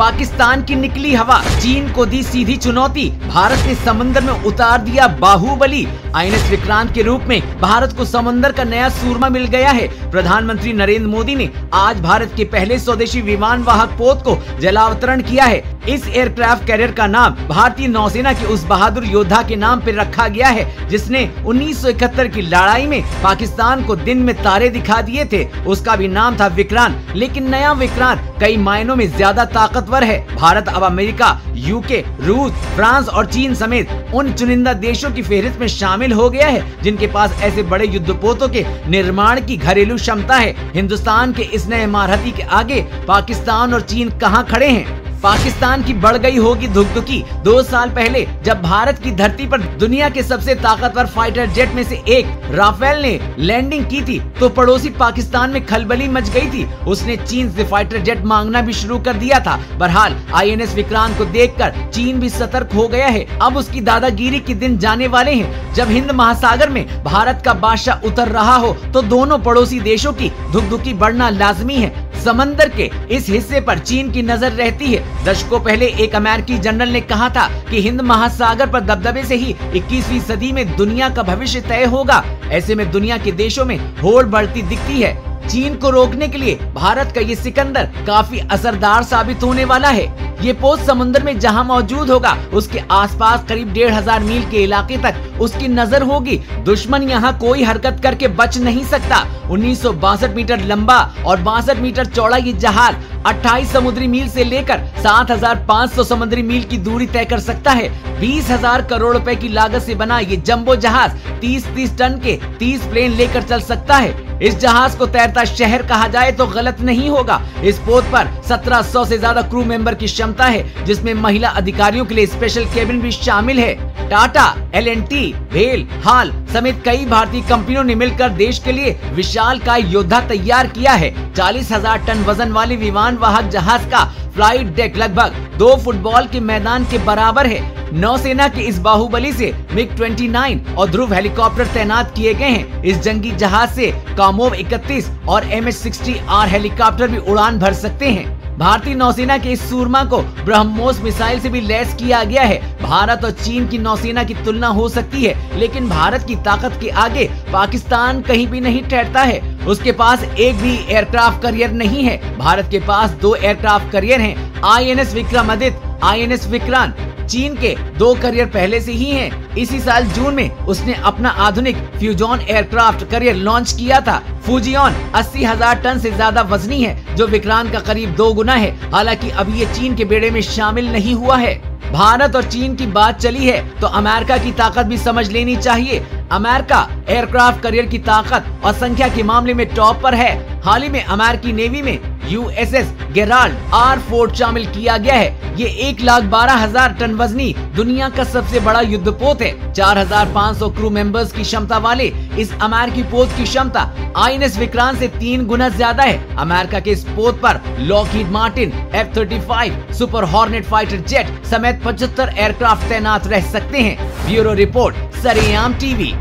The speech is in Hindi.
पाकिस्तान की निकली हवा, चीन को दी सीधी चुनौती, भारत ने समंदर में उतार दिया बाहुबली। INS विक्रांत के रूप में भारत को समंदर का नया सूरमा मिल गया है। प्रधानमंत्री नरेंद्र मोदी ने आज भारत के पहले स्वदेशी विमान वाहक पोत को जलावतरण किया है। इस एयरक्राफ्ट कैरियर का नाम भारतीय नौसेना के उस बहादुर योद्धा के नाम पर रखा गया है जिसने 1971 की लड़ाई में पाकिस्तान को दिन में तारे दिखा दिए थे। उसका भी नाम था विक्रांत, लेकिन नया विक्रांत कई मायनों में ज्यादा ताकतवर है। भारत अब अमेरिका, यूके, रूस, फ्रांस और चीन समेत उन चुनिंदा देशों की फेहरिस्त में शामिल हो गया है जिनके पास ऐसे बड़े युद्धपोतों के निर्माण की घरेलू क्षमता है। हिंदुस्तान के इस नए महारथी के आगे पाकिस्तान और चीन कहां खड़े हैं? पाकिस्तान की बढ़ गई होगी धुकधुकी। 2 साल पहले जब भारत की धरती पर दुनिया के सबसे ताकतवर फाइटर जेट में से एक राफेल ने लैंडिंग की थी तो पड़ोसी पाकिस्तान में खलबली मच गई थी। उसने चीन से फाइटर जेट मांगना भी शुरू कर दिया था। बहरहाल INS विक्रांत को देखकर चीन भी सतर्क हो गया है। अब उसकी दादागिरी के दिन जाने वाले हैं। जब हिंद महासागर में भारत का बादशाह उतर रहा हो तो दोनों पड़ोसी देशों की धुकधुकी बढ़ना लाजमी है। समंदर के इस हिस्से पर चीन की नजर रहती है। दशकों पहले एक अमेरिकी जनरल ने कहा था कि हिंद महासागर पर दबदबे से ही 21वीं सदी में दुनिया का भविष्य तय होगा। ऐसे में दुनिया के देशों में होड़ बढ़ती दिखती है। चीन को रोकने के लिए भारत का ये सिकंदर काफी असरदार साबित होने वाला है। ये पोत समुद्र में जहां मौजूद होगा उसके आसपास करीब 1500 मील के इलाके तक उसकी नजर होगी। दुश्मन यहाँ कोई हरकत करके बच नहीं सकता। 1962 मीटर लंबा और 62 मीटर चौड़ा ये जहाज 28 समुद्री मील से लेकर 7500 समुद्री मील की दूरी तय कर सकता है। 20,000 करोड़ रुपए की लागत से बना ये जंबो जहाज 30 टन के 30 प्लेन लेकर चल सकता है। इस जहाज को तैरता शहर कहा जाए तो गलत नहीं होगा। इस पोत पर 1700 से ज्यादा क्रू मेंबर की क्षमता है जिसमें महिला अधिकारियों के लिए स्पेशल केबिन भी शामिल है। टाटा, L&T, भेल, हाल समेत कई भारतीय कंपनियों ने मिलकर देश के लिए विशालकाय योद्धा तैयार किया है। 40,000 टन वजन वाले विमान वाहक जहाज का फ्लाइट डेक लगभग 2 फुटबॉल के मैदान के बराबर है। नौसेना के इस बाहुबली से MiG-29 और ध्रुव हेलीकॉप्टर तैनात किए गए हैं। इस जंगी जहाज से कामोव 31 और MH-60R हेलीकॉप्टर भी उड़ान भर सकते हैं। भारतीय नौसेना के इस सूरमा को ब्रह्मोस मिसाइल से भी लैस किया गया है। भारत और चीन की नौसेना की तुलना हो सकती है, लेकिन भारत की ताकत के आगे पाकिस्तान कहीं भी नहीं ठहरता है। उसके पास एक भी एयरक्राफ्ट कैरियर नहीं है। भारत के पास 2 एयरक्राफ्ट कैरियर हैं, INS विक्रमादित्य, INS विक्रांत। चीन के 2 कैरियर पहले से ही हैं। इसी साल जून में उसने अपना आधुनिक फ्यूजन एयरक्राफ्ट कैरियर लॉन्च किया था। फ्यूजियन 80,000 टन से ज्यादा वजनी है जो विक्रांत का करीब 2 गुना है। हालांकि अभी ये चीन के बेड़े में शामिल नहीं हुआ है। भारत और चीन की बात चली है तो अमेरिका की ताकत भी समझ लेनी चाहिए। अमेरिका एयरक्राफ्ट कैरियर की ताकत और संख्या के मामले में टॉप पर है। हाल ही में अमेरिकी नेवी में USS गेराल्ड R-4 शामिल किया गया है। ये 1,12,000 टन वजनी दुनिया का सबसे बड़ा युद्धपोत है। 4,500 क्रू मेंबर्स की क्षमता वाले इस अमेरिकी पोत की क्षमता INS विक्रांत से 3 गुना ज्यादा है। अमेरिका के इस पोत पर Lockheed Martin F-35 super hornet fighter jet समेत 75 एयरक्राफ्ट तैनात रह सकते हैं। ब्यूरो रिपोर्ट, सरेआम TV।